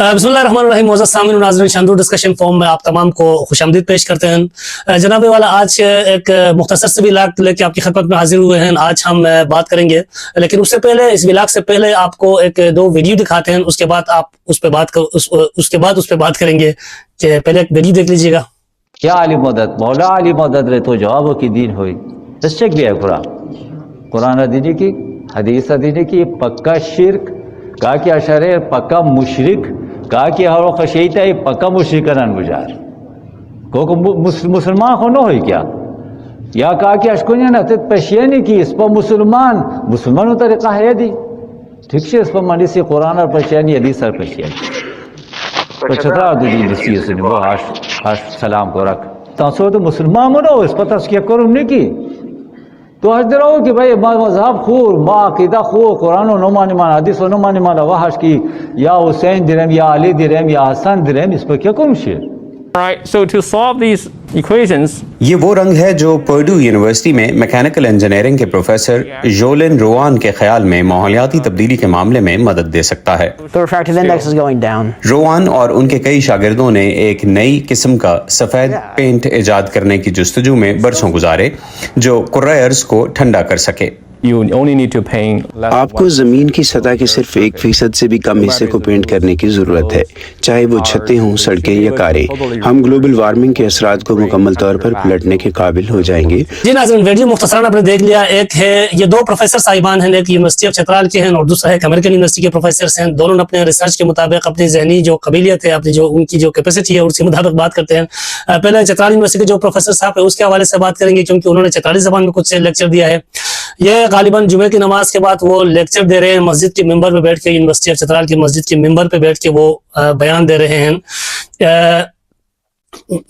बिस्मिल्लाहिर्रहमानिर्रहीम। मोअज़्ज़ज़ सामीन और नाज़रीन, शानदार डिस्कशन फॉर्म में आप तमाम को खुशामदीद पेश करते हैं। जनाब वाला, आज एक मुख्तसर से व्लॉग लेके आपकी खिदमत में हाजिर हुए हैं। आज हम बात करेंगे, लेकिन उससे पहले, इस व्लॉग से पहले आपको एक दो वीडियो दिखाते हैं। उसके बाद आप उस पर बात करेंगे। कि पहले एक वीडियो देख लीजिएगा। क्या अली मदद मौला अली मदद रे तो जवाब की दीन हुई तशक भी है कुरान दीनी की हदीस दीनी की पक्का शिरक कहा कि अशरे पक्का मुशरिक कहा कि हर खशीता पक्का मुशरिकन गुजार को मुसलमान हो न हो क्या या कहा कि अशकुन न पशियानी की इस पर मुसलमान तरीका है दी ठीक से इस पर मनी से कुरान और पशियानी हदीस और पशियानी पचहत्तर दिन दस्ती से वो हाश सलाम को रख तो मुसलमान हो इस पर तस्किया करो नहीं की तो हज रहो कि भाई मजहब खूर माक़ीदा खूर कुरान नो मानी मान हदीस नो मानी मान वहाश की या हुसैन दिरम या अली दिरम या हसन दिरम इस पर क्या करूँ शेर। Right, so to solve these equations, ये वो रंग है जो पर्डू यूनिवर्सिटी में मैकेनिकल इंजीनियरिंग के प्रोफेसर जोलिन रोवान के ख्याल में माहौलियाती तब्दीली के मामले में मदद दे सकता है। The refractive index is going down. रोवान और उनके कई शागिर्दों ने एक नई किस्म का सफ़ेद पेंट इजाद करने की जुस्तजू में बरसों गुजारे जो कुर्रे अर्ज़ को ठंडा कर सके। you only need to paint आपको जमीन की सतह के सिर्फ 1% से भी कम हिस्से को पेंट करने की जरूरत है, चाहे वो छतें हों, सड़कें या कारें। हम ग्लोबल वार्मिंग के असरात को मुकम्मल तौर पर पलटने के काबिल हो जाएंगे। जी नाज़रीन, वीडियो मुख्तसरन आपने देख लिया। एक है, ये दो प्रोफेसर साहिबान हैं, एक यूनिवर्सिटी ऑफ चतराल के हैं और दूसरा एक अमेरिकन यूनिवर्सिटी के प्रोफेसर हैं। दोनों ने अपने रिसर्च के मुताबिक अपनी जहनी जो काबिलियत है, अपनी जो उनकी जो कैपेसिटी है उसके मुताबिक बात करते हैं। पहले चतराल यूनिवर्सिटी के जो प्रोफेसर साहब है उसके हवाले से बात करेंगे, क्योंकि उन्होंने चतराली ज़बान में कुछ लेक्चर दिया है। ये गालिबन जुमे की नमाज के बाद वो लेक्चर दे रहे हैं मस्जिद के मिंबर पे बैठ के, यूनिवर्सिटी ऑफ चतराल की मस्जिद के मिंबर पे बैठ के वो बयान दे रहे हैं।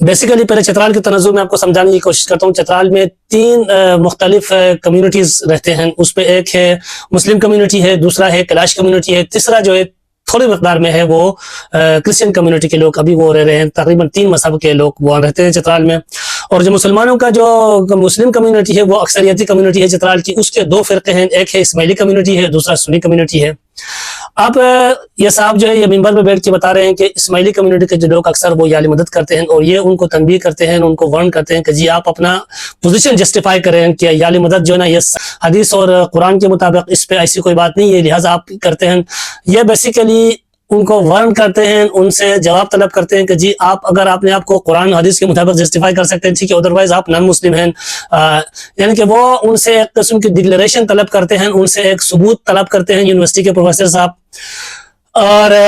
बेसिकली पहले चतराल के तनज़्ज़ुर में आपको समझाने की कोशिश करता हूँ। चतराल में तीन मुख्तलिफ कम्युनिटीज़ रहते हैं। उस पर एक है मुस्लिम कम्युनिटी है, दूसरा है कैलाश कम्युनिटी है, तीसरा जो है थोड़ी मकदार में है वो क्रिश्चियन कम्युनिटी के लोग अभी वो रह रहे हैं। तकरीबन 3 मज़हब के लोग वहाँ रहते हैं चतराल में। और जो मुसलमानों का जो मुस्लिम कम्युनिटी है वो अक्सरियती कम्युनिटी है चतराल की। उसके 2 फ़िरक़े हैं, एक है इस्माइली कम्युनिटी है, दूसरा सुन्नी कम्युनिटी है। अब ये साहब जो है ये मिंबर में बैठ के बता रहे हैं कि इस्माइली कम्युनिटी के जो लोग अक्सर वो याली मदद करते हैं और ये उनको तनबीह करते हैं, उनको वार्न करते हैं कि जी आप अपना पोजीशन जस्टिफाई करें कि याली मदद जो है ना ये हदीस और कुरान के मुताबिक इस पे ऐसी कोई बात नहीं है, लिहाजा आप करते हैं। ये बेसिकली उनको वार्न करते हैं, उनसे जवाब तलब करते हैं कि जी आप अगर आपने आपको कुरान हदीस के मुताबिक जस्टिफाई कर सकते हैं ठीक है, अदरवाइज आप नॉन मुस्लिम हैं। यानी कि वो उनसे एक किस्म की डिक्लेरेशन तलब करते हैं, उनसे एक सबूत तलब करते हैं यूनिवर्सिटी के प्रोफेसर साहब। और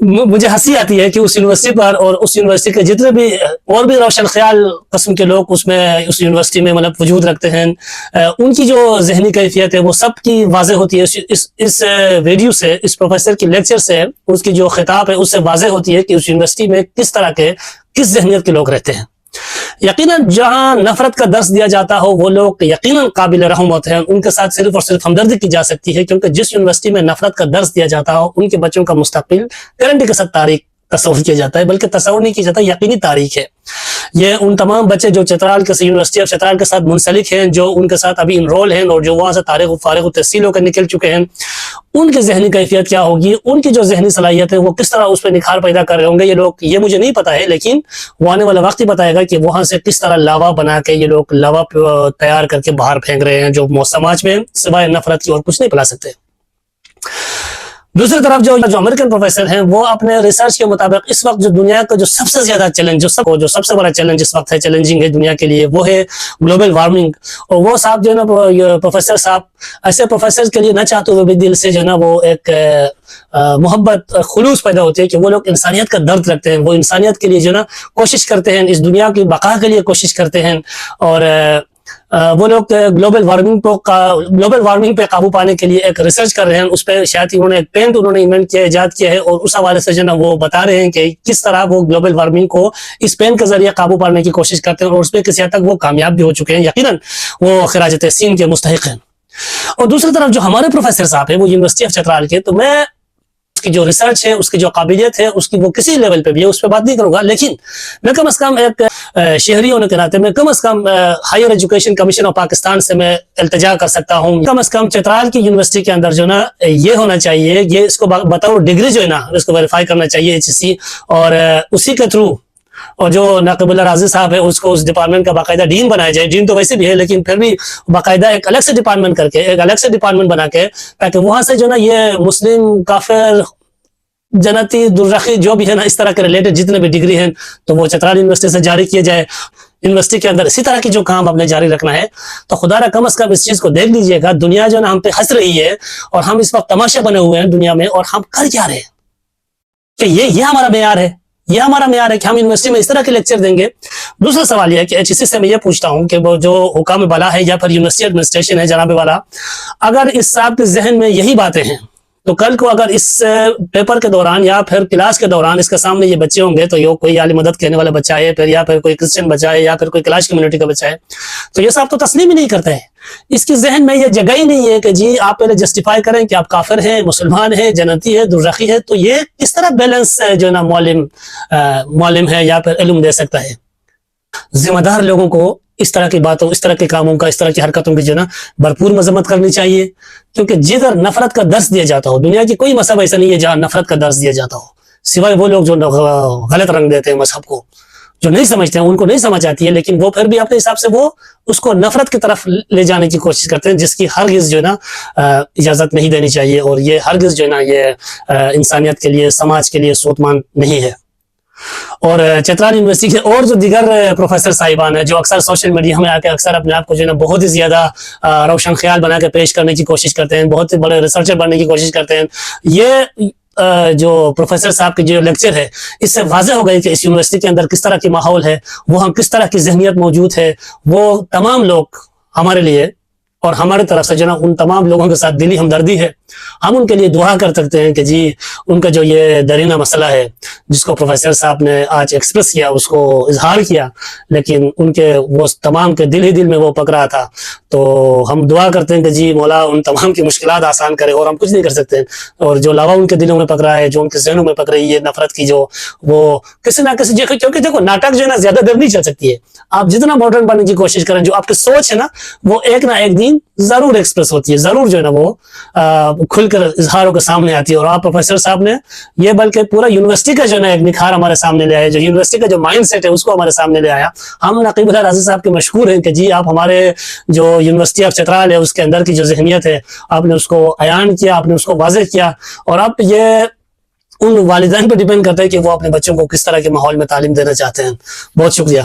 मुझे हंसी आती है कि उस यूनिवर्सिटी पर और उस यूनिवर्सिटी के जितने भी और भी रोशन ख्याल किस्म के लोग उसमें उस यूनिवर्सिटी में मतलब वजूद रखते हैं, उनकी जो जहनी कैफियत है वो सब की वाज़ेह होती है। इस वीडियो से, इस प्रोफेसर की लेक्चर से, उसकी जो खिताब है उससे वाज़ेह होती है कि उस यूनिवर्सिटी में किस तरह के, किस जहनीत के लोग रहते हैं। यकीनन जहां नफरत का दर्स दिया जाता हो वो लोग यकीनन काबिल रहम होते हैं, उनके साथ सिर्फ और सिर्फ हमदर्दी की जा सकती है, क्योंकि जिस यूनिवर्सिटी में नफरत का दर्स दिया जाता हो उनके बच्चों का मुस्तकबिल गारंटी के साथ तारीख तस्वुर किया जाता है, बल्कि तस्वुर नहीं किया जाता, यकीनी तारीख है। ये उन तमाम बच्चे जो चतराल के यूनिवर्सिटी ऑफ चतराल के साथ मुंसलिक हैं, जो उनके साथ अभी इनरोल हैं और जो वहाँ से फारिग तहसील होकर निकल चुके हैं, उनकी जहनी कैफियत क्या होगी, उनकी जो जहनी सलाहियत है वो किस तरह उस पर निखार पैदा कर रहे होंगे ये लोग, ये मुझे नहीं पता है, लेकिन वो आने वाला वक्त ही बताएगा कि वहाँ से किस तरह लावा बना के ये लोग लावा तैयार करके बाहर फेंक रहे हैं, जो समाज में सिवाय नफरत की और कुछ नहीं पिला सकते। दूसरी तरफ जो अमेरिकन प्रोफेसर हैं वो अपने रिसर्च के मुताबिक इस वक्त जो दुनिया का जो सबसे ज्यादा चैलेंज, जो सबसे बड़ा चैलेंज इस वक्त है, चैलेंजिंग है दुनिया के लिए, वो है ग्लोबल वार्मिंग। और वो साहब जो है ना प्रोफेसर साहब ऐसे प्रोफेसर के लिए ना चाहते हुए भी दिल से जो है ना वो एक मोहब्बत खुलूस पैदा होती है कि वो लोग इंसानियत का दर्द रखते हैं, वो इंसानियत के लिए जो है ना कोशिश करते हैं, इस दुनिया की बका के लिए कोशिश करते हैं। और वो लोग ग्लोबल वार्मिंग पे काबू पाने के लिए एक रिसर्च कर रहे हैं। उस पर शायद उन्होंने एक पेंट उन्होंने इन्वेंट किया, इजाद किया है, और उस हवाले से जो ना वो बता रहे हैं कि किस तरह वो ग्लोबल वार्मिंग को इस पेंट के जरिए काबू पाने की कोशिश करते हैं और उस पर किसी हद तक वो कामयाब भी हो चुके हैं। यकीनन वो खिराज तहसीन के मुस्तहिक हैं। और दूसरी तरफ जो हमारे प्रोफेसर साहब है वो यूनिवर्सिटी ऑफ चतराल के, तो मैं اس کی جو ریسرچ ہے، اس کی جو قابلیت ہے، اس کی وہ کسی لیول پہ بھی ہے، اس پہ بات نہیں کروں گا، لیکن میں کم از کم ایک شہری ہونے کے ناطے میں کم از کم higher education commission of Pakistan سے میں التجا کر سکتا ہوں، کم از کم چترال کی یونیورسٹی کے اندر جو نا یہ ہونا چاہیے، یہ اس کو بطور ڈگری جو ہے نا اس کو ویریفائی کرنا چاہیے HEC، اور اسی کے تھرو اور جو ناقب اللہ راضی صاحب ہے اس کو اس ڈپارٹمنٹ کا باقاعدہ ڈین بنایا جائے، ڈین تو ویسے بھی ہے لیکن پھر بھی باقاعدہ ایک الگ سے ڈپارٹمنٹ کر کے، ایک الگ سے ڈپارٹمنٹ بنا کے، تاکہ وہاں سے جو نا یہ مسلم کافر جنتی دررخی جو بھی ہے نا اس طرح کے ریلیٹڈ جتنے بھی ڈگری ہیں تو وہ چترال یونیورسٹی سے جاری کیے جائے۔ یونیورسٹی کے اندر اسی طرح کی جو کام آپ نے جاری رکھنا ہے تو خدا را کم از کم اس چیز کو دیکھ لیجئے گا، دنیا جو نا ہم پہ ہنس رہی ہے اور ہم اس وقت تماشا بنے ہوئے ہیں دنیا میں، اور ہم کر کیا رہے ہیں کہ یہ ہمارا معیار ہے، یہ ہمارا معیار ہے کہ ہم یونیورسٹی میں اس طرح کے لیکچر دیں گے۔ دوسرا سوال یہ ہے کہ HEC سے میں یہ پوچھتا ہوں کہ وہ جو حکام بالا ہے یا پھر یونیورسٹی ایڈمنسٹریشن ہے جناب والا، اگر اس صاحب کے ذہن میں یہی باتیں ہیں تو کل کو اگر اس پیپر کے دوران یا پھر کلاس کے دوران اس کے سامنے یہ بچے ہوں گے تو یہ کوئی عالی مدد کہنے والا بچہ ہے، پھر یا پھر کوئی کرسچن بچہ ہے یا پھر کوئی کلاش کمیونٹی کا بچہ ہے، تو یہ صاحب تو تسلیم ہی نہیں کرتا ہے، اس کی ذہن میں یہ جگہ ہی نہیں ہے کہ جی آپ پہلے جسٹیفائی کریں کہ آپ کافر ہیں، مسلمان ہیں، جنتی ہے، دررخی ہے، تو یہ کس طرح بیلنس جو ہے نا معلم ہے یا پھر علم دے سکتا ہے؟ ذمہ دار لوگوں کو اس طرح کی باتوں، اس طرح کے کاموں کا، اس طرح کی حرکتوں کی جو نا بھرپور مذمت کرنی چاہیے، کیونکہ جدھر نفرت کا درس دیا جاتا ہو، دنیا کی کوئی مذہب ایسا نہیں ہے جہاں نفرت کا درس دیا جاتا ہو، سوائے وہ لوگ جو غلط رنگ دیتے ہیں مذہب کو، جو نہیں سمجھتے ہیں، ان کو نہیں سمجھ آتی ہے، لیکن وہ پھر بھی اپنے حساب سے وہ اس کو نفرت کی طرف لے جانے کی کوشش کرتے ہیں، جس کی ہرگز جو ہے نا اجازت نہیں دینی چاہیے، اور یہ ہرگز جو ہے نا یہ انسانیت کے لیے، سماج کے لیے سودمان نہیں ہے۔ اور چترال یونیورسٹی کے اور جو دیگر پروفیسر صاحبان ہیں جو اکثر سوشل میڈیا میں آ کے اکثر اپنے آپ کو جو ہے نا بہت ہی زیادہ روشن خیال بنا کے پیش کرنے کی کوشش کرتے ہیں، بہت ہی بڑے ریسرچر بننے کی کوشش کرتے ہیں، یہ جو پروفیسر صاحب کی جو لیکچر ہے اس سے واضح ہو گئی کہ اس یونیورسٹی کے اندر کس طرح کی ماحول ہے، وہاں کس طرح کی ذہنیت موجود ہے۔ وہ تمام لوگ ہمارے لیے اور ہمارے طرف سے جو نا ان تمام لوگوں کے ساتھ دلی ہمدردی ہے، ہم ان کے لیے دعا کر سکتے ہیں کہ جی ان کا جو یہ درینہ مسئلہ ہے جس کو پروفیسر صاحب نے آج ایکسپریس کیا، اس کو اظہار کیا، لیکن ان کے وہ تمام کے دل ہی دل میں وہ پک رہا تھا، تو ہم دعا کرتے ہیں کہ جی مولا ان تمام کی مشکلات آسان کرے، اور ہم کچھ نہیں کر سکتے، اور جو لاوا ان کے دلوں میں پک رہا ہے، جو ان کے ذہنوں میں پک رہی ہے نفرت کی، جو وہ کسی نہ کسی جگہ، کیونکہ دیکھو ناٹک جو ہے نا زیادہ دیر نہیں چل سکتی ہے، آپ جتنا ماڈرن بننے کی کوشش کریں، جو آپ کی سوچ ہے نا وہ ایک نہ ایک دن ضرور ایکسپریس ہوتی ہے، ضرور جو ہے نا وہ کھل کر اظہاروں کے سامنے آتی ہے، اور آپ پروفیسر صاحب نے یہ بلکہ پورا یونیورسٹی کا جو ہے نا ایک نکھار ہمارے سامنے لے آیا، جو یونیورسٹی کا جو مائنڈ سیٹ ہے اس کو ہمارے سامنے لے آیا۔ ہم نقیب اللہ راضی صاحب کے مشکور ہیں کہ جی آپ ہمارے جو یونیورسٹی آف چترال ہے اس کے اندر کی جو ذہنیت ہے آپ نے اس کو عیان کیا، آپ نے اس کو واضح کیا، اور آپ یہ ان والدین پہ ڈیپینڈ کرتا ہے کہ وہ اپنے بچوں کو کس طرح کے ماحول میں تعلیم دینا چاہتے ہیں۔ بہت شکریہ۔